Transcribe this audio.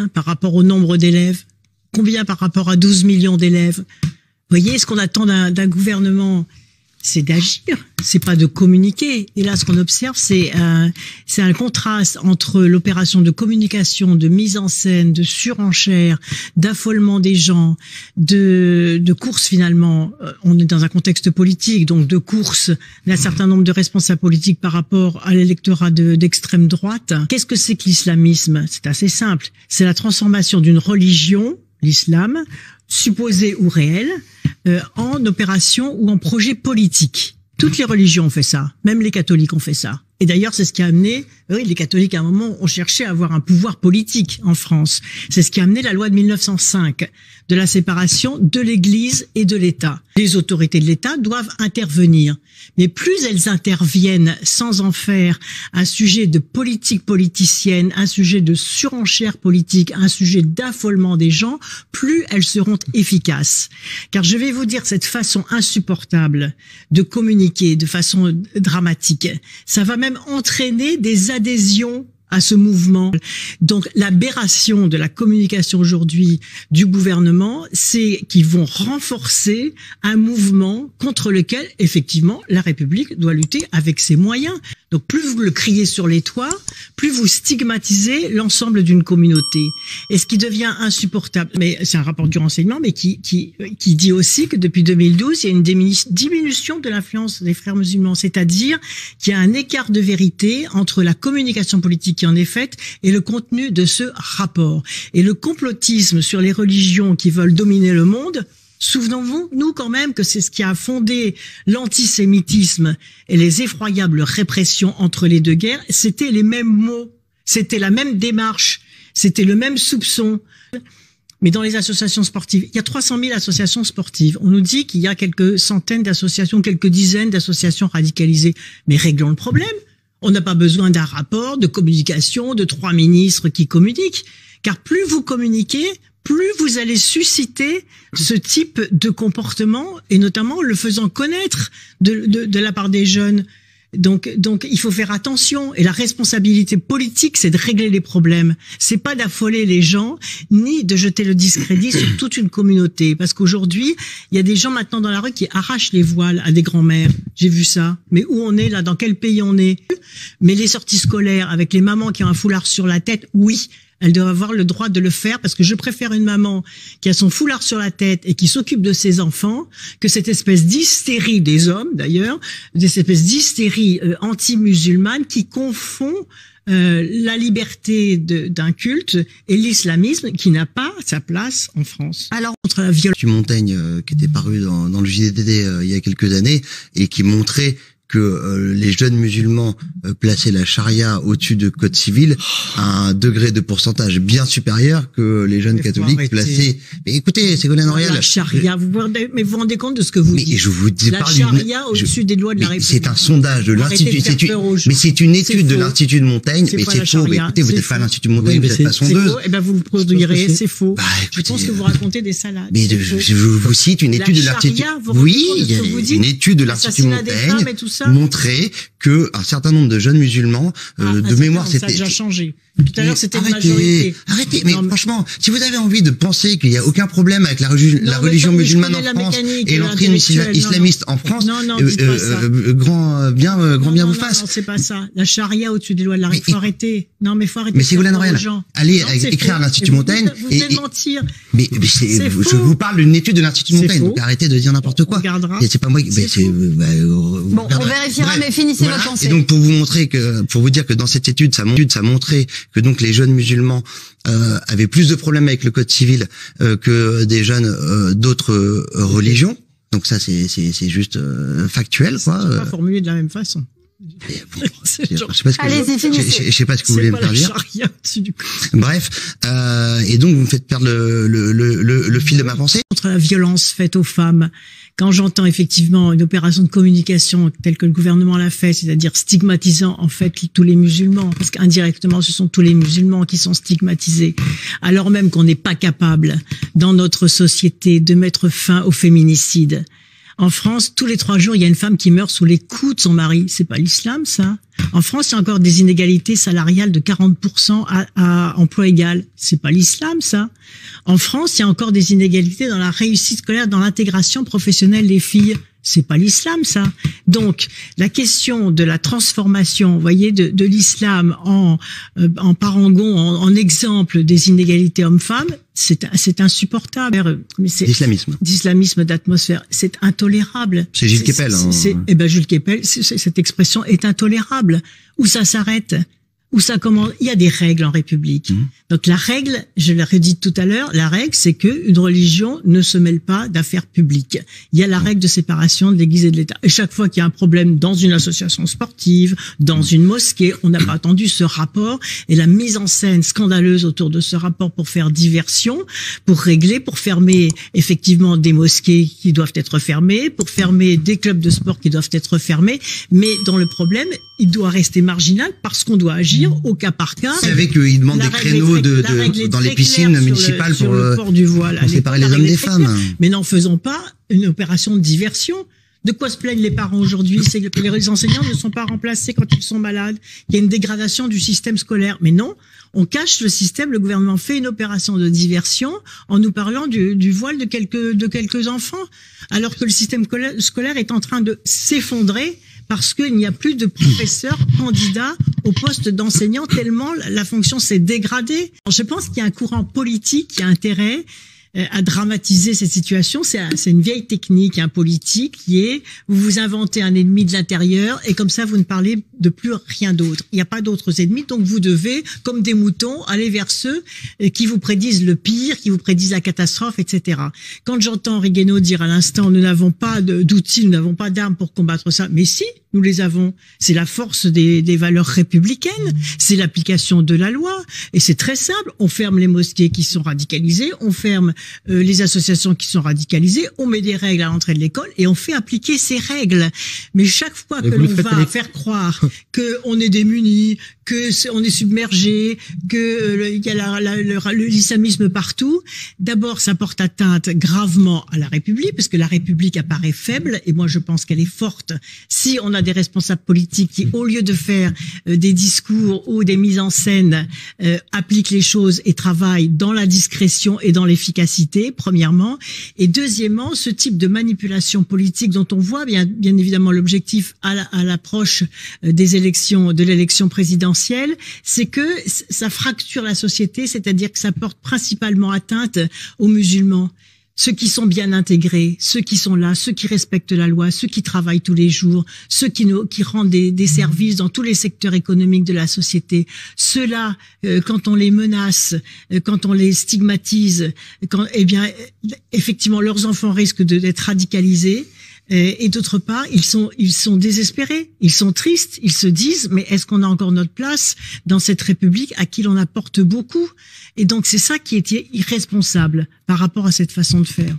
Combien par rapport au nombre d'élèves? Combien par rapport à 12 millions d'élèves? Vous voyez, ce qu'on attend d'un gouvernement, c'est d'agir, c'est pas de communiquer. Et là, ce qu'on observe, c'est un contraste entre l'opération de communication, de mise en scène, de surenchère, d'affolement des gens, de course finalement. On est dans un contexte politique, donc de course d'un certain nombre de responsables politiques par rapport à l'électorat d'extrême droite. Qu'est-ce que c'est que l'islamisme? C'est assez simple. C'est la transformation d'une religion, l'islam, supposée ou réelle, en opération ou en projet politique. Toutes les religions ont fait ça, même les catholiques ont fait ça. Et d'ailleurs, c'est ce qui a amené, oui, les catholiques à un moment ont cherché à avoir un pouvoir politique en France. C'est ce qui a amené la loi de 1905 de la séparation de l'Église et de l'État. Les autorités de l'État doivent intervenir. Mais plus elles interviennent sans en faire un sujet de politique politicienne, un sujet de surenchère politique, un sujet d'affolement des gens, plus elles seront efficaces. Car je vais vous dire, cette façon insupportable de communiquer de façon dramatique, ça va même entraîner des adhésions à ce mouvement. Donc l'aberration de la communication aujourd'hui du gouvernement, c'est qu'ils vont renforcer un mouvement contre lequel, effectivement, la République doit lutter avec ses moyens. Donc plus vous le criez sur les toits, plus vous stigmatisez l'ensemble d'une communauté. Et ce qui devient insupportable, mais c'est un rapport du renseignement, mais qui dit aussi que depuis 2012, il y a une diminution de l'influence des frères musulmans, c'est-à-dire qu'il y a un écart de vérité entre la communication politique qui en est faite et le contenu de ce rapport. Et le complotisme sur les religions qui veulent dominer le monde, souvenons-vous, nous quand même, que c'est ce qui a fondé l'antisémitisme et les effroyables répressions entre les deux guerres. C'était les mêmes mots, c'était la même démarche, c'était le même soupçon. Mais dans les associations sportives, il y a 300 000 associations sportives. On nous dit qu'il y a quelques centaines d'associations, quelques dizaines d'associations radicalisées. Mais réglons le problème. On n'a pas besoin d'un rapport de communication de 3 ministres qui communiquent. Car plus vous communiquez, plus vous allez susciter ce type de comportement, et notamment le faisant connaître de la part des jeunes. Donc il faut faire attention, et la responsabilité politique, c'est de régler les problèmes. C'est pas d'affoler les gens, ni de jeter le discrédit sur toute une communauté. Parce qu'aujourd'hui, il y a des gens maintenant dans la rue qui arrachent les voiles à des grands-mères. J'ai vu ça. Mais où on est là? Dans quel pays on est? Mais les sorties scolaires avec les mamans qui ont un foulard sur la tête, oui. Elles doivent avoir le droit de le faire, parce que je préfère une maman qui a son foulard sur la tête et qui s'occupe de ses enfants que cette espèce d'hystérie des hommes, d'ailleurs, cette espèce d'hystérie anti-musulmane qui confond la liberté d'un culte et l'islamisme qui n'a pas sa place en France. Alors, contre la violence. Montaigne, qui était paru dans le JDD il y a quelques années et qui montrait que les jeunes musulmans plaçaient la charia au-dessus de code civil à un degré de pourcentage bien supérieur que les jeunes catholiques plaçaient. Mais écoutez, Ségolène Royal, la charia, vous vous rendez compte de ce que vous dites? Je vous dis, la charia au-dessus des lois de la République. C'est un sondage de l'Institut, mais c'est une étude de l'Institut de Montaigne, mais c'est faux. Mais écoutez, vous n'êtes pas à l'Institut de Montaigne, vous n'êtes pas sondeuse. Eh ben, vous le produirez, c'est faux. Je pense que vous racontez des salades. Mais je vous cite une étude de l'Institut. Oui, il y a une étude de l'Institut de Montaigne montrer que un certain nombre de jeunes musulmans de mémoire, c'était ça a déjà changé. Tout à l'heure, c'était une majorité. Arrêtez, mais franchement, si vous avez envie de penser qu'il y a aucun problème avec la religion musulmane en France et l'entrée islamiste en France, grand bien vous fasse. Non, c'est pas ça. La charia au-dessus des lois de la République. Faut arrêter. Non, mais faut arrêter. Mais Ségolène Royal, allez écrire à l'Institut Montaigne. Vous venez de mentir. Mais je vous parle d'une étude de l'Institut Montaigne. Donc arrêtez de dire n'importe quoi. C'est pas moi qui. Bon, on vérifiera, mais finissez votre pensée. Et donc pour vous dire que dans cette étude, ça montrait que donc les jeunes musulmans avaient plus de problèmes avec le code civil que des jeunes d'autres religions. Donc ça c'est juste factuel, quoi. C'est pas formulé de la même façon. Allez-y, finissez. Je sais pas ce que vous voulez me faire dire. Bref, et donc vous me faites perdre le fil de ma pensée. Contre la violence faite aux femmes, quand j'entends effectivement une opération de communication telle que le gouvernement l'a fait, c'est-à-dire stigmatisant en fait tous les musulmans, parce qu'indirectement ce sont tous les musulmans qui sont stigmatisés, alors même qu'on n'est pas capable dans notre société de mettre fin au féminicide. En France, tous les 3 jours, il y a une femme qui meurt sous les coups de son mari. C'est pas l'islam, ça. En France, il y a encore des inégalités salariales de 40% à emploi égal. C'est pas l'islam, ça. En France, il y a encore des inégalités dans la réussite scolaire, dans l'intégration professionnelle des filles. C'est pas l'islam, ça. Donc, la question de la transformation, vous voyez, de l'islam en parangon, en exemple des inégalités hommes-femmes, c'est insupportable. Mais d'islamisme d'atmosphère, c'est intolérable. C'est Gilles Kepel. Gilles Kepel, cette expression est intolérable. Où ça s'arrête? Où ça commence? Il y a des règles en République. Donc la règle, je l'ai redit tout à l'heure, la règle c'est que une religion ne se mêle pas d'affaires publiques. Il y a la règle de séparation de l'Église et de l'État. Et chaque fois qu'il y a un problème dans une association sportive, dans une mosquée, on n'a pas attendu ce rapport et la mise en scène scandaleuse autour de ce rapport pour faire diversion, pour régler, pour fermer effectivement des mosquées qui doivent être fermées, pour fermer des clubs de sport qui doivent être fermés. Mais dans le problème, il doit rester marginal parce qu'on doit agir au cas par cas. Vous savez qu'ils demandent des créneaux dans les piscines municipales pour séparer les hommes des femmes. Mais n'en faisons pas une opération de diversion. De quoi se plaignent les parents aujourd'hui? C'est que les enseignants ne sont pas remplacés quand ils sont malades, qu'il y a une dégradation du système scolaire. Mais non, on cache le système, le gouvernement fait une opération de diversion en nous parlant du voile de quelques enfants, alors que le système scolaire est en train de s'effondrer parce qu'il n'y a plus de professeurs candidats au poste d'enseignant tellement la fonction s'est dégradée. Je pense qu'il y a un courant politique qui a intérêt à dramatiser cette situation. C'est une vieille technique politique qui est vous vous inventez un ennemi de l'intérieur et comme ça vous ne parlez de plus rien d'autre. Il n'y a pas d'autres ennemis, donc vous devez, comme des moutons, aller vers ceux qui vous prédisent le pire, qui vous prédisent la catastrophe, etc. Quand j'entends Henri Guénaud dire à l'instant nous n'avons pas d'outils, nous n'avons pas d'armes pour combattre ça, mais si, nous les avons. C'est la force des valeurs républicaines, c'est l'application de la loi et c'est très simple. On ferme les mosquées qui sont radicalisées, on ferme les associations qui sont radicalisées, on met des règles à l'entrée de l'école et on fait appliquer ces règles. Mais chaque fois que l'on va faire croire qu'on est démunis, que on est submergé, que il y a l'islamisme partout, d'abord ça porte atteinte gravement à la République parce que la République apparaît faible et moi je pense qu'elle est forte si on a des responsables politiques qui, au lieu de faire des discours ou des mises en scène, appliquent les choses et travaillent dans la discrétion et dans l'efficacité, premièrement. Et deuxièmement, ce type de manipulation politique dont on voit bien évidemment l'objectif à l'approche des élections, de l'élection présidentielle, c'est que ça fracture la société, c'est-à-dire que ça porte principalement atteinte aux musulmans. Ceux qui sont bien intégrés, ceux qui sont là, ceux qui respectent la loi, ceux qui travaillent tous les jours, ceux qui rendent des services dans tous les secteurs économiques de la société. Ceux-là, quand on les menace, quand on les stigmatise, effectivement, leurs enfants risquent d'être radicalisés. Et d'autre part, ils sont désespérés, ils sont tristes, ils se disent mais est-ce qu'on a encore notre place dans cette République à qui l'on apporte beaucoup? Et donc c'est ça qui est irresponsable par rapport à cette façon de faire.